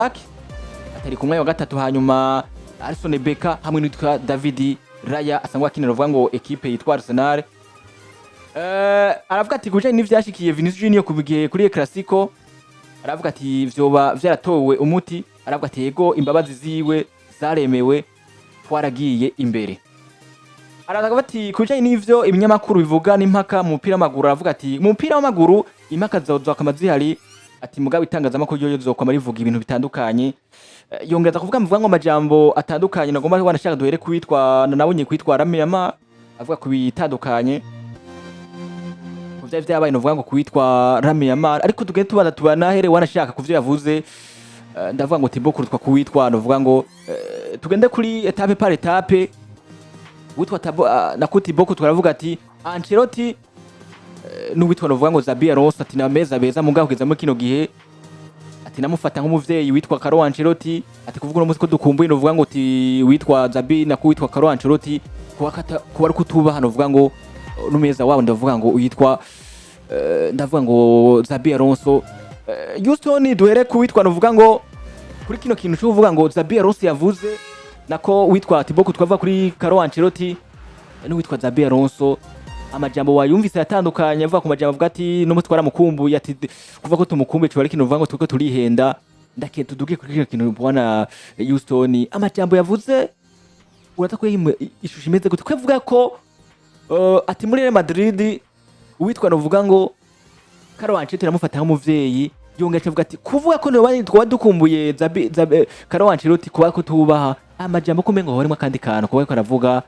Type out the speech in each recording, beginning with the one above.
atari kumwe wa gatatu hanyuma Alisson Becker hamwe n'itwa David Raya asangwa akinira uvuga ngo equipe yitwa Arsenal. Aravuga ati kuje n'ivyashikiye Vinicius Junior kubigiye kuri Clasico, aravuga ati vyoba vyaratowe umuti, aravuga ati yego imbabazi ziwe zaremewe twaragiye imbere. Aravuga ati kuje n'ivyo ibinyamakuru bivuga n'impaka mu mupira w'amaguru, aravuga ati mu mupira w'amaguru impaka zizokama zihari, ati mugabo itangazamakuru yo zizokama rivuga ibintu bitandukanye. Yongeza kuvuga ngo amajambo atandukanye nagomba wanashaka duhere kwitwa nabonye kwitwa LAMINE, avuga ku bitandukanye kuvya vyabaye novuga ngo kwitwa LAMINE, ariko tugende tubanza tubanahere wanashaka kuvyo yavuze. Ndavuga ngo THIBAUT COURTOIS kuwitwa novuga ngo tugende kuri etape par etape. Witwa na THIBAUT COURTOIS twaravuga ati Ancelloti n'uwitwa novuga ngo xabi alonso ati nameza beza mugabo kugeza muri kino gihe ati namufata nk'umuvyeyi witwa Carlo Ancelloti, ati kuvuga no musi ko dukumbuye novuga ngo ti witwa xabi na kuwitwa Carlo Ancelloti kuba ari kutuba hano novuga ngo numeza wabo ndavuga ngo uyitwa ndavuga ngo xabi alonso. Houston duhere kuwitwa novuga ngo kuri kino kintu cyo kuvuga ngo xabi alonso yavuze nako witwa THIBAUT COURTOIS twava kuri Carlo Ancelloti n'uwitwa xabi alonso. Amajambo wayumvise yatandukanye avuga ku majambo avuga ati no mutwara mukumbuye ati kuva ko tumukumbuye cyo ariko novuga ngo tuko turihenda ndake tuduge kuri kino kintu bwana Houston. Amajambo yavuze uratakuye ishusho imeze gute kwevuga ko ati muri Real Madrid uwitwa novuga ngo Carlo Ancelloti ramufata nk'umuvyeyi, yongera avuga ati kuvuga ko no bari dukumbuye xabi Carlo Ancelloti kuba ko tubaha. Amajambo kumengo horimo kandi kantu kuba ko aravuga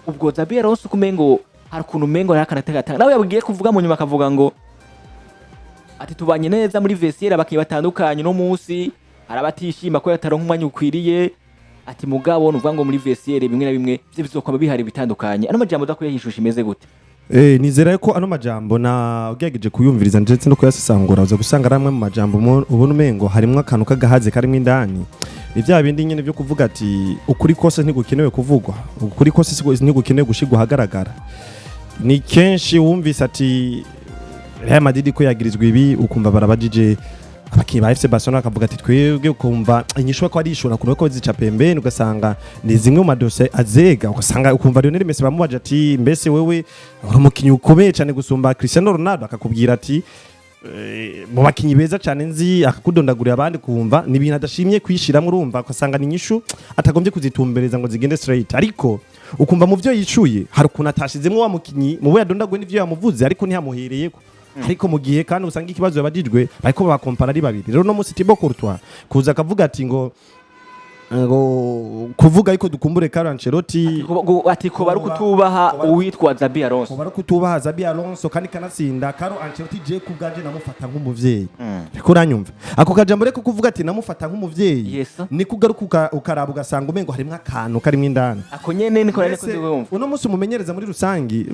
ubwo xabi alonso kumengo hari ukuntu umengo yarakanatagata nawe yabugiye kuvuga mu nyuma akavuga ngo ati tubanye neza muri vestiaire abakiye batandukanye no munsi arabatishima ko yataronka umwanya ukwiriye, ati mugabo nuvuga ngo muri vestiaire bimwe na bimwe byo bizokoma bihari bitandukanye. Ano majambo dakuye yishusha imeze gute? Nizera ko ano majambo na ugegeje kuyumviriza ndetse no kuyasesangura uza gusanga ramwe mu majambo ubona umengo harimo akantu kagahaze karimo indani. Ivya bindi nyene byo kuvuga ati ukuri kose ntigukenewe kuvugwa, ukuri kose ntigukenewe gushigwa hagaragara. Ni kenshi wumvise ati Real Madrid ko yagirizwa ibi ukumva barabajije abakiye ba FC Barcelona akavuga ati twebwe ukumva inyishwa ko ari ishora kuno ko zica pembeni ugasanga ni zimwe mu madose azega ugasanga ukumva Lionel Messi bamubaje ati mbese wewe uri umukinyi ukomeye cyane gusumba Cristiano Ronaldo, akakubwira ati mu bakinyi beza cyane nzi akakudondagurira abandi kumva ni ibintu adashimye kwishiramo, urumva ugasanga ni inyishu atagombye kuzitumbereza ngo zigende straight, ariko ukumva mu byo yishuye hari ukuntu atashizemo wa mukinyi mu bo yadondagwe n'ivyo yamuvuze ariko ntihamuhereyeko. Ariko mu gihe kandi usanga ikibazo yabajijwe bariko bakompara ari babiri. Rero no musi THIBAUT COURTOIS kuza akavuga ati ngo kuvuga ariko dukumbure Carlo Ancelloti ati ko bari kutubaha uwitwa xabi alonso, bari kutubaha xabi alonso kandi kanatsinda Carlo Ancelloti je kubgaje namufata nk'umuvyeyi. Ariko uranyumva ako kajambo reko kuvuga ati namufata nk'umuvyeyi ni kugaruka ukaraba ugasanga umengo harimo akantu karimo indani ako nyene niko reko ziwumva. Uno musi umumenyereza muri rusangi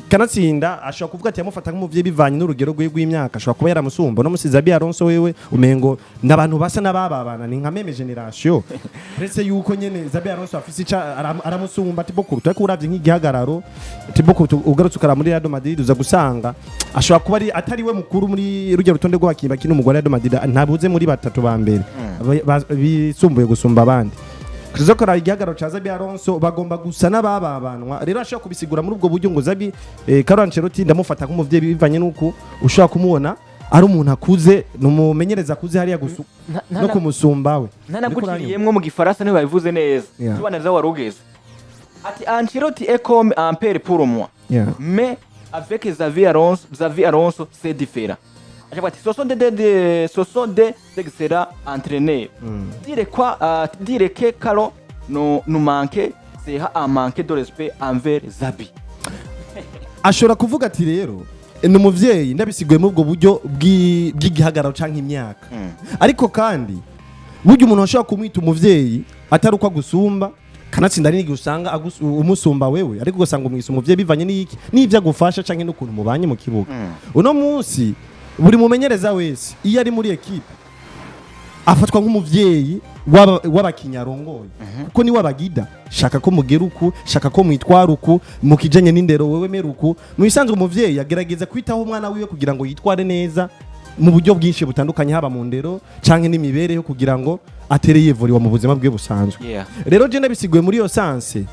kanatsinda ashobora kuvuga ati yamufata nk'umuvyeyi bivanye n'urugero rw'imyaka ashobora kuba yaramusumba. No musi xabi alonso wewe umengo n'abantu basa n'ababana ni nka meme generation Rese yuko nyene xabi alonso afise ica aramusumba THIBAUT COURTOIS ariko uravye nk'igihagararo THIBAUT COURTOIS ugarutse ukara muri Real Madrid uza gusanga ashobora kuba ari atari we mukuru muri rujya rutonde rw'abakimba kino umugore Real Madrid ntabuze muri batatu ba mbere bisumbuye gusumba abandi. Krizo kora igihagararo ca xabi alonso bagomba gusa n'ababanwa. Rero ashobora kubisigura muri ubwo buryo ngo xabi Carlo Ancelloti ndamufata nk'umuvyeyi bivanye nuko ushobora kumubona ari umuntu akuze numumenyereza akuze hariya gusu no kumusumba we. Ntanagukiriyemwe mu gifaransa niba bivuze neza tubaneza warugeze ati Ancelloti est comme un père pour moi mais avec xabi alonso c'est différent. Acha ati ce sont des excellents entraîneurs. Dire que Carlo nous manque c'est un manque de respect envers xabi. Ashobora kuvuga ati rero ni umuvyeyi ndabisiguye mu bwo buryo bw'igihagararo canke imyaka. Ariko kandi buryo umuntu ashobora kumwita umuvyeyi atari uko agusumba kanatsinda ari usanga umusumba wewe ariko gusanga umwisa umuvyeyi bivanye n'iki n'ivyo agufasha canke n'ukuntu mubanye mu kibuga. Uno munsi buri mumenyereza wese iyo ari muri equipe afatwa nk'umuvyeyi w'abakinyarongoye kuko ni wabagida shaka ko mugeruku shaka ko mwitwaruku mukijanye n'indero wewe meruku mu bisanzwe umuvyeyi agerageza kwitaho umwana wiwe kugira ngo yitware neza mu buryo bwinshi butandukanye haba mu ndero canke n'imibereho kugira ngo atere yivuriwa mu buzima bwe busanzwe. Rero je nabisiguye muri yo sanse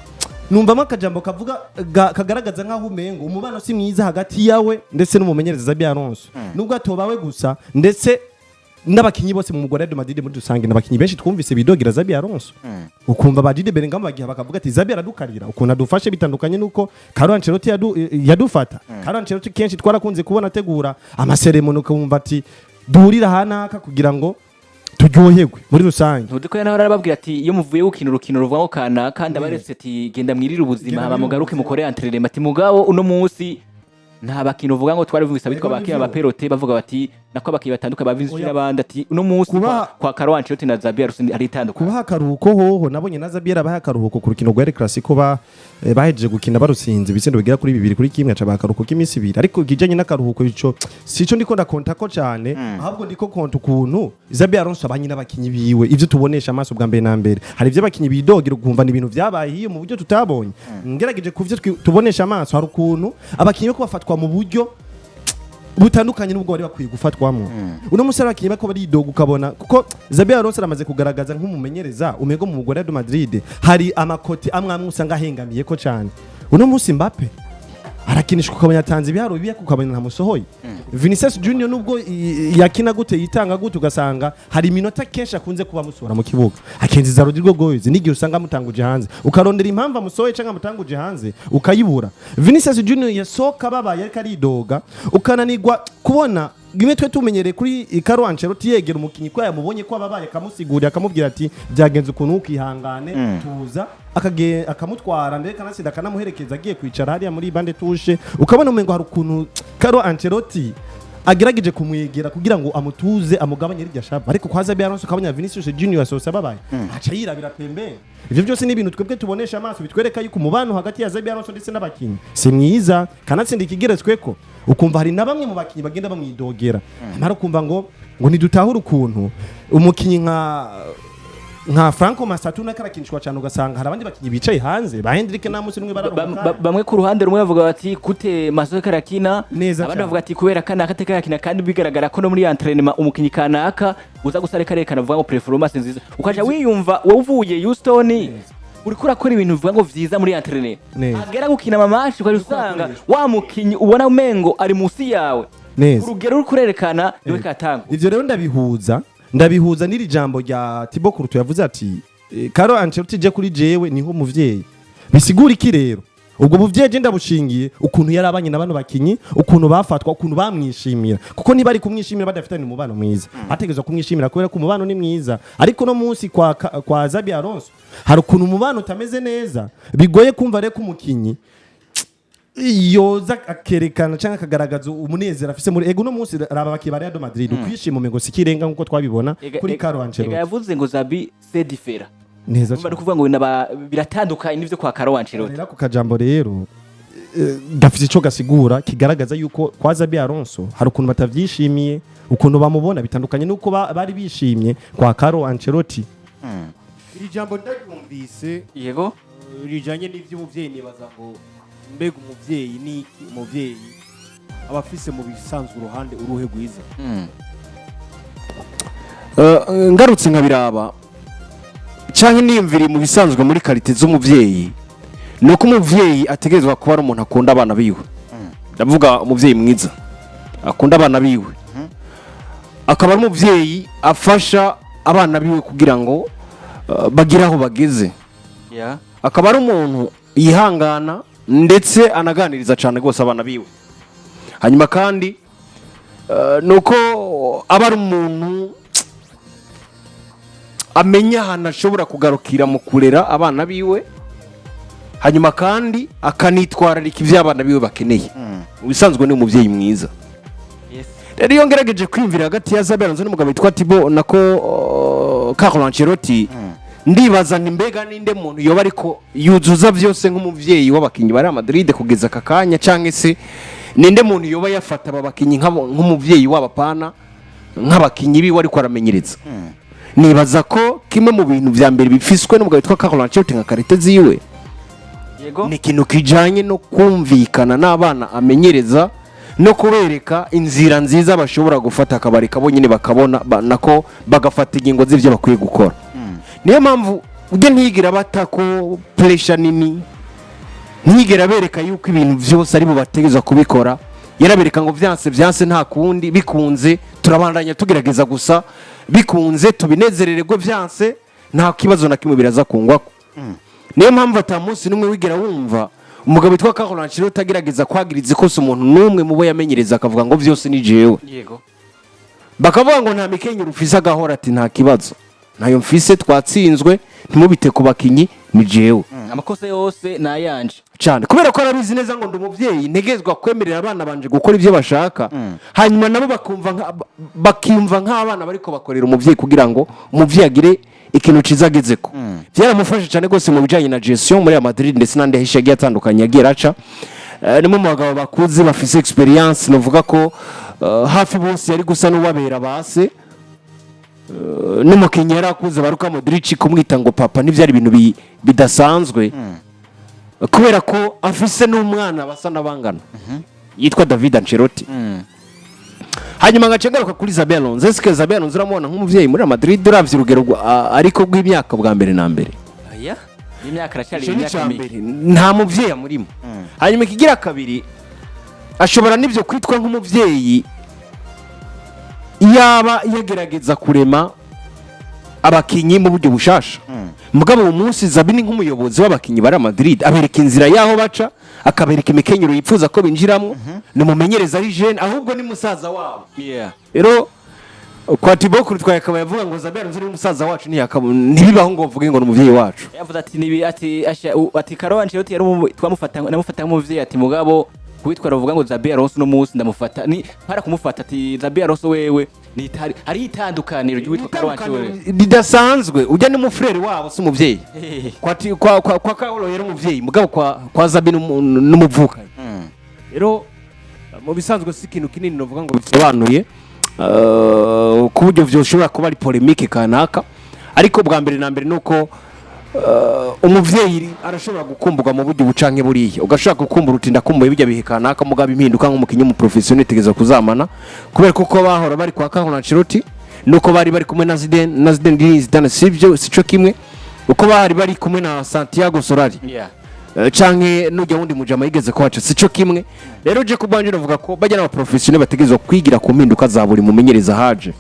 numvamo akajambo kavuga kagaragaza nkaho umengo umubano si mwiza hagati yawe ndetse n'umumenyereza Xabi Alonso nubwo atobawe gusa ndetse n'abakinyi bose mu mugore de Madrid muri dusange n'abakinyi benshi twumvise bidogira Xabi Alonso ukumva badide Bellingham bagiye bakavuga ati Xabi aradukarira ukuntu adufashe bitandukanye nuko Carlo Ancelotti yadufata. Carlo Ancelotti kenshi twarakunze kubona ategura amaseremoni ukumva ati durira hanaka kugira ngo turyoherwe muri rusange. Ntudiko yana barababwira ati iyo muvuye gukina urukino ruvuga kana kandi abaretse ati genda mwirira ubuzima haba mugaruke mukore entraînement ati mugabo uno munsi nta bakino uvuga ngo twari vumisa bitwa bakiye abaperote bavuga bati nako abakiye batanduka bavinzi n'abandi ati uno munsi kwa Carlo Ancelotti na Xabi Alonso ari itanduka kuba hakaruhuko hoho nabonye na Xabi arabaha akaruhuko ku rukino rwa El Clasico bahejeje gukina barusinze ibitsindo bigera kuri 2 kuri kimwe aca bakaruhuko k'imisi 2 ariko kijanye n'akaruhuko ico sico ndiko ndakonta ko cyane ahubwo ndiko konta ukuntu Xabi Alonso abanyi n'abakinyi biwe ivyo tubonesha amaso bwa mbere na mbere hari ivyo abakinyi bidogira ukumva n'ibintu vyabaye hiyo mu buryo tutabonye ngerageje kuvyo tubonesha amaso hari ukuntu abakinyi ko bafatwa mu buryo butandukanye n'ubwo bari bakwiye gufatwamo uno musara abakinyi bako baridoga ukabona kuko Xabi Alonso aramaze kugaragaza nk'umumenyereza umego mu mugore de Madrid hari amakoti amwe usanga ahengamiye ko cyane uno musi Mbappe arakinishwa ukabona yatanze ibiharo bibiye kukabona ntamusohoye Vinicius Junior nubwo yakina gute yitanga gute ugasanga hari iminota kenshi akunze kuba musora mu kibuga akenziza Rodrigo Goyes n'igihe usanga mutanguje hanze ukarondera impamvu amusohoye cyangwa mutanguje hanze ukayibura. Vinicius Junior yasoka babaye ariko aridoga ukananirwa kubona gimwe twe tumenyereye kuri Carlo Ancelotti yegera umukinyi ko yamubonye ko ababaye akamusigurira akamubwira ati byagenze ukuntu ukihangane tuza akamutwara ndetse kanasida kanamuherekeza agiye kwicara hariya muri bande tushe ukabona umengo hari ukuntu Carlo Ancelotti agerageje kumwegera kugira ngo amutuze amugabanye irya shaba ariko kwa Xabi Alonso ukabanya Vinicius Junior asosa babaye aca yirabira pembe. Ivyo byose ni ibintu twebwe tubonesha amaso bitwereka yuko umubano hagati ya Xabi Alonso ndetse n'abakinyi si mwiza kanatsinda ikigeretsweko ukumva hari na bamwe mu bakinyi bagenda bamwidogera amara kumva ngo nidutahura ukuntu umukinyi nka Franco Masatu nakarakinishwa cyane ugasanga hari abandi bakinyi bicaye hanze ba Hendrick na Musi rumwe bararuka bamwe ku ruhande rumwe bavuga bati kute Masatu karakina abandi bavuga ati kubera kana akateka yakina kandi bigaragara ko no muri entraînement umukinyi kanaka uza gusare karekana avuga ngo performance nziza ukaja wiyumva wovuye Houston uriko urakora ibintu bivuga ngo vyiza muri entraînement agera gukina mamashi ukari usanga wa mukinyi ubona umengo ari musi yawe urugero uri kurerekana niwe katanga. Ivyo rero ndabihuza n'iri jambo rya THIBAUT COURTOIS yavuze ati Carlo Ancelotti je kuri jewe niho muvyeyi bisigura iki rero ubwo buvyeyi je ndabushingiye ukuntu yarabanye n'abantu bakinyi ukuntu bafatwa ukuntu bamwishimira kuko niba ari kumwishimira badafitanye umubano mwiza ategezwa kumwishimira kubera ko umubano ni mwiza ariko no munsi kwa Xabi Alonso hari ukuntu umubano utameze neza bigoye kumva reko umukinyi yoza akerekana cyangwa akagaragaza umunezero afise muri ego no munsi raba bakiye bari ya Madrid ukwishima umego sikirenga nkuko twabibona kuri Carlo Ancelotti yavuze ngo Xabi c'est différent neza cyane kuvuga ngo biratandukanye n'ivyo kwa Carlo Ancelotti rero ku kajambo rero gafite ico gasigura kigaragaza yuko kwa Xabi Alonso hari ukuntu batavyishimiye ukuntu bamubona bitandukanye nuko bari bishimye kwa Carlo Ancelotti. Iri jambo ndaryumvise yego rijanye n'ivy'umuvyeyi nibaza ngo mbega umuvyeyi ni umuvyeyi abafise mu bisanzwe uruhande uruhe gwiza ngarutse nkabiraba canke niyumvira mu bisanzwe muri karite z'umuvyeyi nuko umuvyeyi ategerezwa kuba ari umuntu akunda abana biwe ndavuga umuvyeyi mwiza akunda abana biwe akaba ari umuvyeyi afasha abana biwe kugira ngo bagira aho bageze akaba ari umuntu yihangana ndetse anaganiriza cyane gose abana biwe hanyuma kandi nuko aba ari umuntu amenya ahantu ashobora kugarukira mu kurera abana biwe hanyuma kandi akanitwararika ivyo abana biwe bakeneye ubisanzwe ni umuvyeyi mwiza. Rero iyo ngerageje kwimvira hagati ya Xabi Alonso n'umugabo witwa THIBAUT nako Carlo Ancelotti ndibaza mbega ninde muntu yoba ariko yuzuza byose nk'umuvyeyi w'abakinyi bari Madrid kugeza kakanya canke se ninde muntu yoba yafata abakinyi nk'umuvyeyi w'abapana nk'abakinyi biwe ariko aramenyereza. Nibaza ko kimwe mu bintu vya mbere bifiswe n'umugabo witwa Carlo Ancelotti nka karite ziwe ni ikintu kijanye no kumvikana n'abana amenyereza no kubereka inzira nziza bashobora gufata akabareka bo nyine bakabona nako bagafata ingingo z'ibyo bakwiye gukora. Niyo mpamvu ujye ntigira batako pressure nini, ntigera bereka yuko ibintu byose ari bo bategeza kubikora, yarabereka ngo byanse nta kundi, bikunze turabandanya tugerageza gusa, bikunze tubinezerererwe, byanse nta kibazo na kimwe biraza kungwako. Niyo mpamvu atamunsi numwe wigera wumva umugabo witwa Karolanchiro utagerageza kwagiriza ikosa umuntu numwe mu bo yamenyereza akavuga ngo byose ni jewe. Yego. Bakavuga ngo nta mikenyero ufise agahora ati nta kibazo. Nayo mfise twatsinzwe ntimubite ku bakinyi ni jewe. Amakosa yose nayanje. Cyane kubera ko arabizi neza ngo ndumuvyeyi ntegezwa kwemerera abana banje gukora ivyo bashaka. Hanyuma nabo bakimva nk'abana bariko bakorera umuvyeyi kugira ngo umuvyeyi agire ikintu cizagezeko. Byaramufasha cyane gose mu bijanye na gestion muri Madrid ndetse n'andi hishagiye atandukanye yagiye raca. Ni mu bagabo bakuze bafise experience novuga ko hafi bose yari gusa n'ubabera base. N'umukinnyi yarakuze baruka Modric kumwita ngo papa n'ivyari ibintu bidasanzwe. Kubera ko afise n'umwana basa nabangana. Yitwa David Ancelloti. Hanyuma ngacengaruka kuri Xabi Alonso. Eske Xabi Alonso uramubona nk'umuvyeyi muri Madrid uravye urugero ariko rw'imyaka bwa mbere na mbere. Aya imyaka aracari imyaka mbere nta muvyeyi amurimo. Hanyuma ikigira kabiri ashobora nivyo kwitwa nk'umuvyeyi yaba yagerageza kurema abakinyi mu buryo bushasha. Mugabo umunsi Xabi ni nk'umuyobozi w'abakinyi bara Madrid abereka inzira yaho baca, akabereka imikenyero yipfuza ko binjiramo, numumenyereza ari jeune ahubwo ni musaza wabo. Rero kwa THIBAUT COURTOIS akaba yavuga ngo Xabi Alonso ni musaza wacu ntibibaho ngo bavuge ngo n'umuvyeyi wacu. Yavuze ati nibi ati Karolanchiro yari twamufata namufata nk'umuvyeyi ati mugabo kwitwara uvuga ngo Xabi Alonso no munsi ndamufata ni para kumufata ati Xabi Alonso wewe ni ari itandukaniro ry'uwitwa Karolanchiro bidasanzwe ujya ni mufrere wabo si umuvyeyi. Kwa Kaolo yari umuvyeyi mugabo kwa Xabi n'umuvukanye. Rero mu bisanzwe si ikintu kinini novuga ngo bisobanuye ku buryo vyoshobora kuba ari polemique kanaka, ariko bwa mbere na mbere nuko umuvyeyi arashobora gukumburwa mu buryo bucanke buriye, ugashaka gukumbura utinda kumbuye bijya bihe kanaka mugabo impinduka nk'umukinyi mu professionnel tegeza kuzamana, kubera ko bahora bari kwa Karolanchiro nuko bari kumwe na Zidane sivyo sico kimwe uko bari kumwe na Santiago Solari. Canke nujya wundi mujama yigeze kwaca sico kimwe. Rero je kubanje navuga ko bajya n'aba professionnel bategezwa kwigira ku mpinduka za buri mumenyereza haje.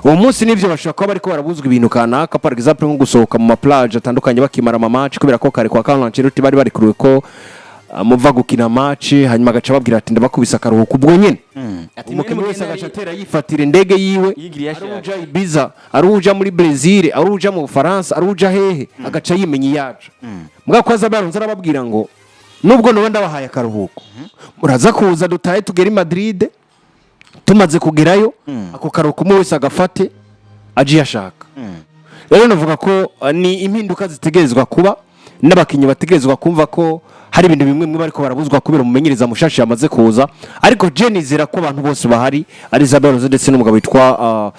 Uwo munsi nivyo bashaka ko bariko barabuzwa ibintu kanaka, par exemple nko gusohoka mu plage atandukanye bakimara ama match, kubera ko kare kwa Karolanchiro bari kuruwe ko muva gukina match hanyuma agaca babwira ati ndabakubisa karuhuko ubwo nyene. Umukinnyi wese agaca atera yifatira indege yiwe, aruja Ibiza, aruja muri Brazil, aruja mu Faransa, aruja hehe, agaca yimenya yaje. Mugabo kwa Xabi Alonso arababwira ngo nubwo no ndabahaye akaruhuko muraza kuza dutaye tugera i Madrid, tumaze kugerayo ako karuhuko mu wese agafate aje yashaka. Rero navuga ko ni impinduka zitegerezwa kuba n'abakinyi bategerezwa kumva ko hari ibintu bimwe bariko barabuzwa kubera umumenyereza mushashi yamaze kuza, ariko Jenizera ko abantu bose bahari ari Xabi Alonso ndetse n'umugabo witwa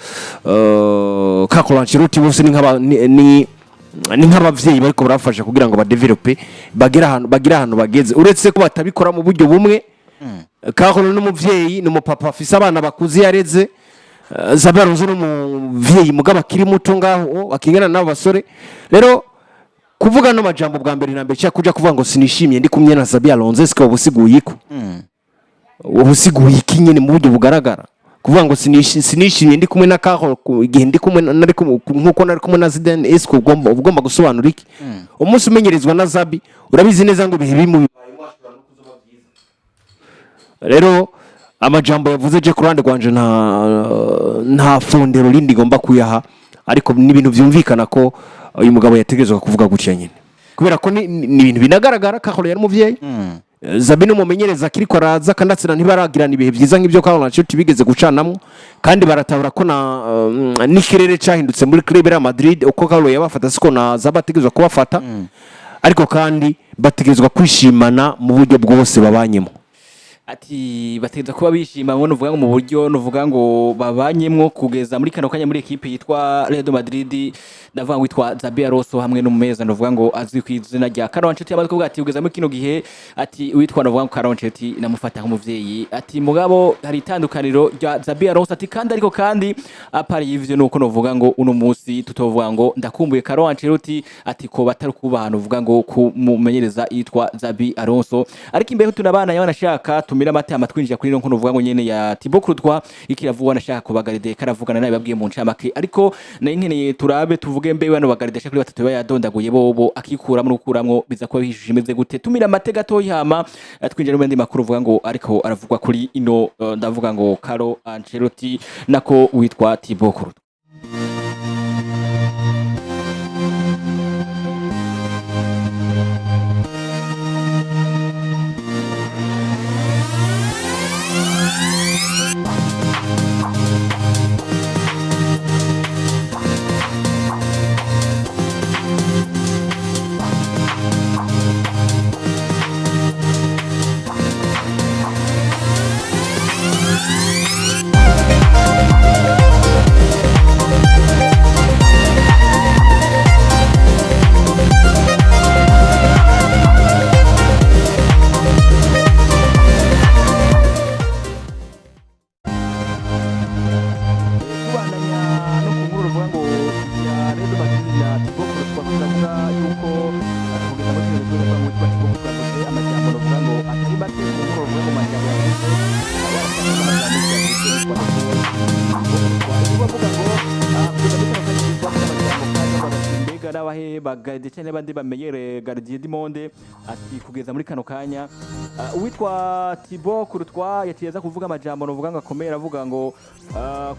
Karolanchiro bose ni nk'abavyeyi bariko barafasha kugira ngo badevelope bagira ahantu bageze, uretse ko batabikora mu buryo bumwe. Karolanchiro n'umuvyeyi n'umupapa afise abana bakuze yareze, Xabi Alonso n'umuvyeyi mugabo akiri muto ngaho akingana n'abo basore. Rero kuvuga no majambo bwa mbere na mbere cya kuja kuvuga ngo sinishimye ndi kumye na Xabi Alonso eske ubusiguye ko ubusiguye iki nyene mu buryo bugaragara, kuvuga ngo sinishimye ndi kumwe na Kaho igihe ndi kumwe nkuko nari kumwe na Zidane eske ugomba gusobanura iki? Umunsi umenyerezwa na Xabi urabizi neza ngo bihe bimu bibaye mwashobora no kuzoba byiza. Rero amajambo yavuze je kurande gwanje nta fondero lindi gomba kuyaha, ariko ni ibintu byumvikana ko uyu mugabo yategezwe kuvuga gutya nyine, kubera ko ni ibintu binagaragara. Karolanchiro yari umuvyeyi, Xabi n'umumenyereza kiriko araza kandatse ntibaragirana ibihe byiza nk'ibyo Karolanchiro bigeze gucanamwo, kandi baratabura ko n'ikirere cyahindutse muri club ya Madrid uko Karolanchiro yabafata siko na Xabi ategezwe kubafata, ariko kandi bategezwa kwishimana mu buryo bwose babanyemo. ati bategeza kuba bishima ngo nuvuga ngo mu buryo nuvuga ngo babanyemwo kugeza muri kano kanya muri equipe yitwa Real Madrid ndavuga ngo witwa xabi alonso hamwe n'umumeza nuvuga ngo azwi ku izina rya Carlo Ancelotti yamaze kuvuga ati ugeza muri kino gihe ati witwa nuvuga ngo Carlo Ancelotti namufata nk'umuvyeyi ati mugabo hari itandukaniro rya xabi alonso ati kandi ariko kandi apari y'ivyo nuko nuvuga ngo uno munsi tutovuga ngo ndakumbuye Carlo Ancelotti ati ko batari kubaha nuvuga ngo kumumenyereza yitwa xabi alonso ariko imbere tunabana y'abanashaka tumira amata amatwinjira kuri nko nuvuga ngo nyene ya THIBAUT COURTOIS ikiravugwa nashaka kubagaride karavugana nawe babwiye mu ncamake ariko nayo nkeneye turabe tuvuge mbe bano bagaride shaka kuri batatu bayadondaguye bobo akikuramo n'ukuramwo biza kuba bishije imeze gute tumira amate gato yama twinjira mu ndi makuru uvuga ngo ariko aravugwa kuri ino ndavuga ngo Carlo Ancelotti nako witwa THIBAUT COURTOIS. Bagaride cyane bandi bamenyere gardien du monde ati kugeza muri kano kanya uwitwa THIBAUT COURTOIS yatiyeza kuvuga amajambo novuga ngo akomera avuga ngo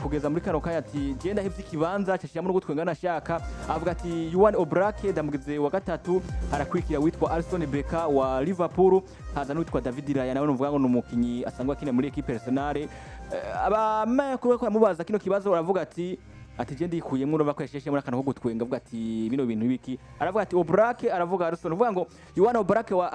kugeza muri kano kanya ati genda hivye ikibanza cyashya muri gutwenga nashaka avuga ati Yuan Obrake ndamugize wa gatatu harakwikira witwa Alisson Becker wa Liverpool haza n'uwitwa David Raya nawe novuga ngo numukinyi asangwa kine muri equipe personnelle abama ko mubaza kino kibazo uravuga ati je ndikuyemwe urumva ko yasheshe muri akantu ko gutwenga avuga ati bino bintu biki aravuga ati Obrake aravuga Alisson uvuga ngo Yuan Obrake wa